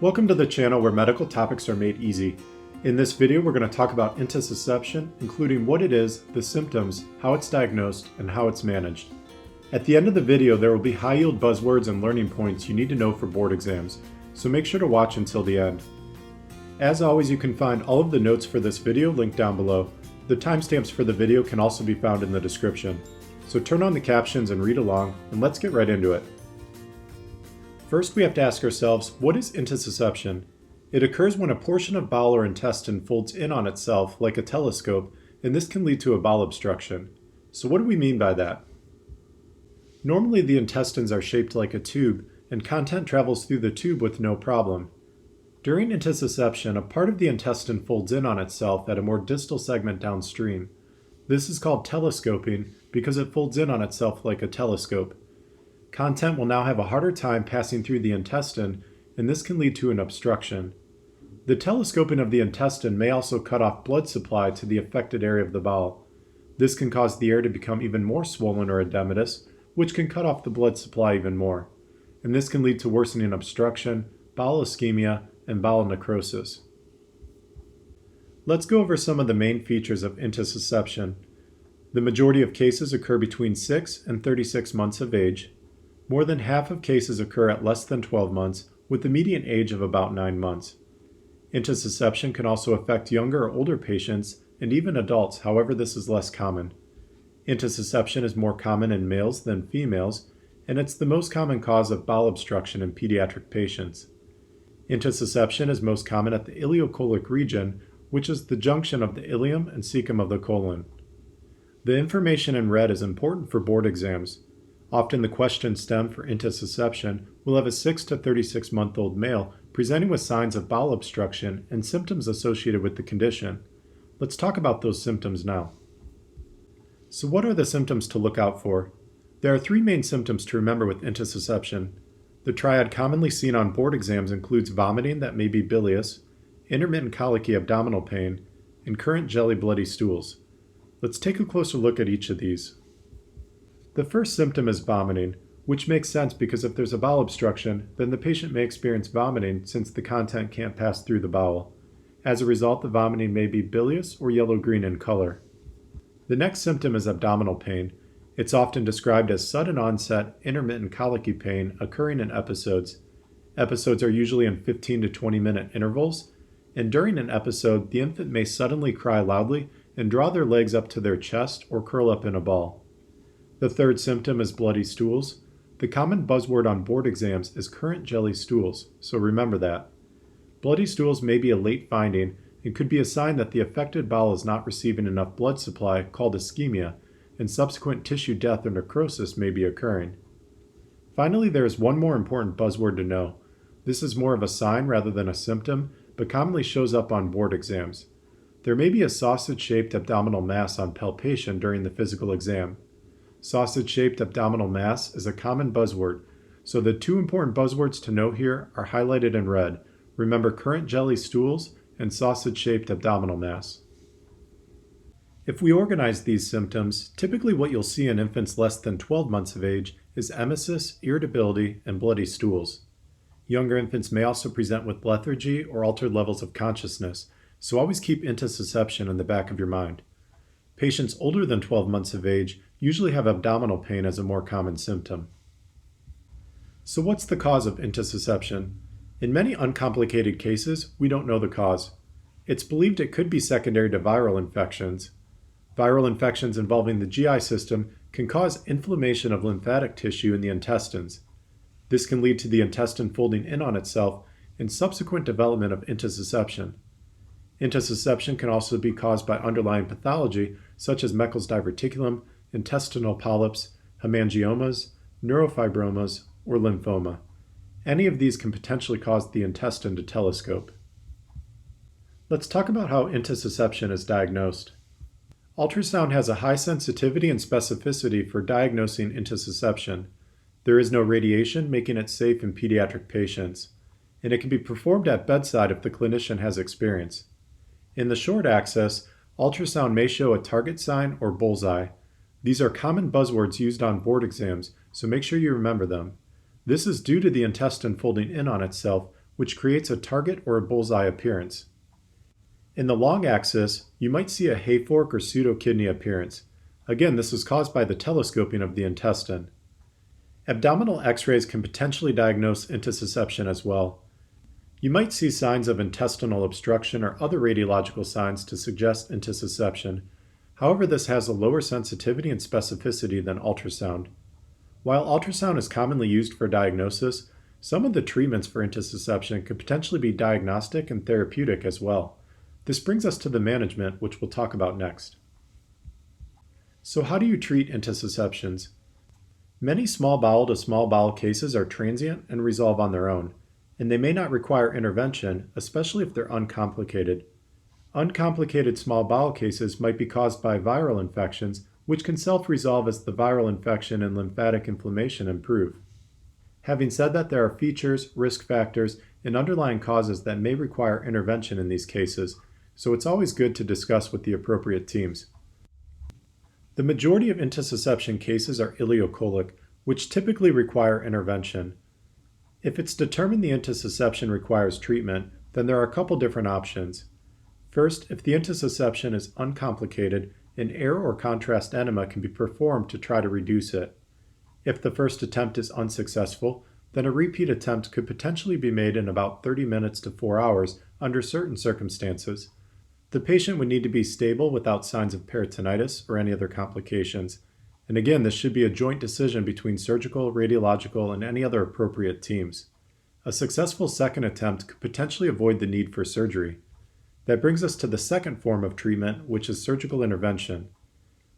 Welcome to the channel where medical topics are made easy. In this video, we're going to talk about intussusception, including what it is, the symptoms, how it's diagnosed, and how it's managed. At the end of the video, there will be high-yield buzzwords and learning points you need to know for board exams, so make sure to watch until the end. As always, you can find all of the notes for this video linked down below. The timestamps for the video can also be found in the description. So turn on the captions and read along, and let's get right into it. First, we have to ask ourselves, what is intussusception? It occurs when a portion of bowel or intestine folds in on itself like a telescope, and this can lead to a bowel obstruction. So what do we mean by that? Normally the intestines are shaped like a tube, and content travels through the tube with no problem. During intussusception, a part of the intestine folds in on itself at a more distal segment downstream. This is called telescoping because it folds in on itself like a telescope. Content will now have a harder time passing through the intestine, and this can lead to an obstruction. The telescoping of the intestine may also cut off blood supply to the affected area of the bowel. This can cause the area to become even more swollen or edematous, which can cut off the blood supply even more. And this can lead to worsening obstruction, bowel ischemia, and bowel necrosis. Let's go over some of the main features of intussusception. The majority of cases occur between 6 and 36 months of age. More than half of cases occur at less than 12 months, with the median age of about 9 months. Intussusception can also affect younger or older patients and even adults, however this is less common. Intussusception is more common in males than females, and it's the most common cause of bowel obstruction in pediatric patients. Intussusception is most common at the ileocolic region, which is the junction of the ileum and cecum of the colon. The information in red is important for board exams. Often the question stem for intussusception will have a 6 to 36 month old male presenting with signs of bowel obstruction and symptoms associated with the condition. Let's talk about those symptoms now. So what are the symptoms to look out for? There are 3 main symptoms to remember with intussusception. The triad commonly seen on board exams includes vomiting that may be bilious, intermittent colicky abdominal pain, and current jelly bloody stools. Let's take a closer look at each of these. The first symptom is vomiting, which makes sense because if there's a bowel obstruction, then the patient may experience vomiting since the content can't pass through the bowel. As a result, the vomiting may be bilious or yellow-green in color. The next symptom is abdominal pain. It's often described as sudden onset, intermittent colicky pain occurring in episodes. Episodes are usually in 15 to 20 minute intervals, and during an episode, the infant may suddenly cry loudly and draw their legs up to their chest or curl up in a ball. The third symptom is bloody stools. The common buzzword on board exams is current jelly stools, so remember that. Bloody stools may be a late finding and could be a sign that the affected bowel is not receiving enough blood supply, called ischemia, and subsequent tissue death or necrosis may be occurring. Finally, there is one more important buzzword to know. This is more of a sign rather than a symptom, but commonly shows up on board exams. There may be a sausage-shaped abdominal mass on palpation during the physical exam. Sausage-shaped abdominal mass is a common buzzword, so the 2 important buzzwords to know here are highlighted in red. Remember current jelly stools and sausage-shaped abdominal mass. If we organize these symptoms, typically what you'll see in infants less than 12 months of age is emesis, irritability, and bloody stools. Younger infants may also present with lethargy or altered levels of consciousness, so always keep intussusception in the back of your mind. Patients older than 12 months of age usually have abdominal pain as a more common symptom. So what's the cause of intussusception? In many uncomplicated cases, we don't know the cause. It's believed it could be secondary to viral infections. Viral infections involving the GI system can cause inflammation of lymphatic tissue in the intestines. This can lead to the intestine folding in on itself and subsequent development of intussusception. Intussusception can also be caused by underlying pathology such as Meckel's diverticulum, intestinal polyps, hemangiomas, neurofibromas, or lymphoma. Any of these can potentially cause the intestine to telescope. Let's talk about how intussusception is diagnosed. Ultrasound has a high sensitivity and specificity for diagnosing intussusception. There is no radiation, making it safe in pediatric patients, and it can be performed at bedside if the clinician has experience. In the short axis, ultrasound may show a target sign or bullseye. These are common buzzwords used on board exams, so make sure you remember them. This is due to the intestine folding in on itself, which creates a target or a bullseye appearance. In the long axis, you might see a hay fork or pseudokidney appearance. Again, this is caused by the telescoping of the intestine. Abdominal x-rays can potentially diagnose intussusception as well. You might see signs of intestinal obstruction or other radiological signs to suggest intussusception. However, this has a lower sensitivity and specificity than ultrasound. While ultrasound is commonly used for diagnosis, some of the treatments for intussusception could potentially be diagnostic and therapeutic as well. This brings us to the management, which we'll talk about next. So how do you treat intussusceptions? Many small bowel to small bowel cases are transient and resolve on their own, and they may not require intervention, especially if they're uncomplicated. Uncomplicated small bowel cases might be caused by viral infections, which can self-resolve as the viral infection and lymphatic inflammation improve. Having said that, there are features, risk factors, and underlying causes that may require intervention in these cases, so it's always good to discuss with the appropriate teams. The majority of intussusception cases are ileocolic, which typically require intervention. If it's determined the intussusception requires treatment, then there are a couple different options. First, if the intussusception is uncomplicated, an air or contrast enema can be performed to try to reduce it. If the first attempt is unsuccessful, then a repeat attempt could potentially be made in about 30 minutes to 4 hours under certain circumstances. The patient would need to be stable without signs of peritonitis or any other complications. And again, this should be a joint decision between surgical, radiological, and any other appropriate teams. A successful second attempt could potentially avoid the need for surgery. That brings us to the second form of treatment, which is surgical intervention.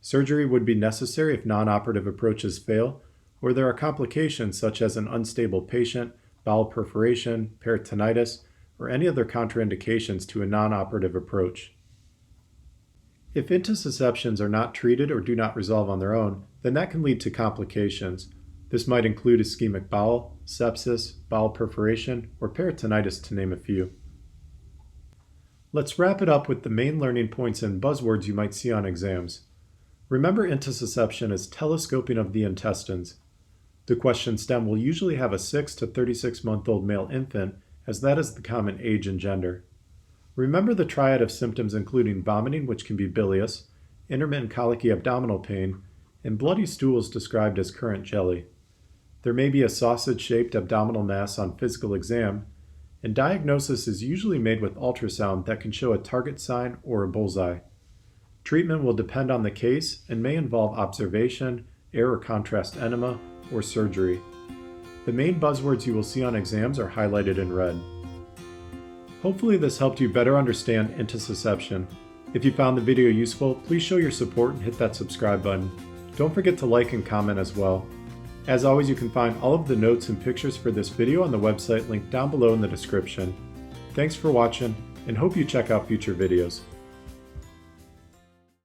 Surgery would be necessary if non-operative approaches fail, or there are complications such as an unstable patient, bowel perforation, peritonitis, or any other contraindications to a non-operative approach. If intussusceptions are not treated or do not resolve on their own, then that can lead to complications. This might include ischemic bowel, sepsis, bowel perforation, or peritonitis, to name a few. Let's wrap it up with the main learning points and buzzwords you might see on exams. Remember, intussusception is telescoping of the intestines. The question stem will usually have a 6 to 36-month-old male infant, as that is the common age and gender. Remember the triad of symptoms including vomiting, which can be bilious, intermittent colicky abdominal pain, and bloody stools described as current jelly. There may be a sausage-shaped abdominal mass on physical exam, and diagnosis is usually made with ultrasound that can show a target sign or a bullseye. Treatment will depend on the case and may involve observation, air or contrast enema, or surgery. The main buzzwords you will see on exams are highlighted in red. Hopefully this helped you better understand intussusception. If you found the video useful, please show your support and hit that subscribe button. Don't forget to like and comment as well. As always, you can find all of the notes and pictures for this video on the website linked down below in the description. Thanks for watching, and hope you check out future videos.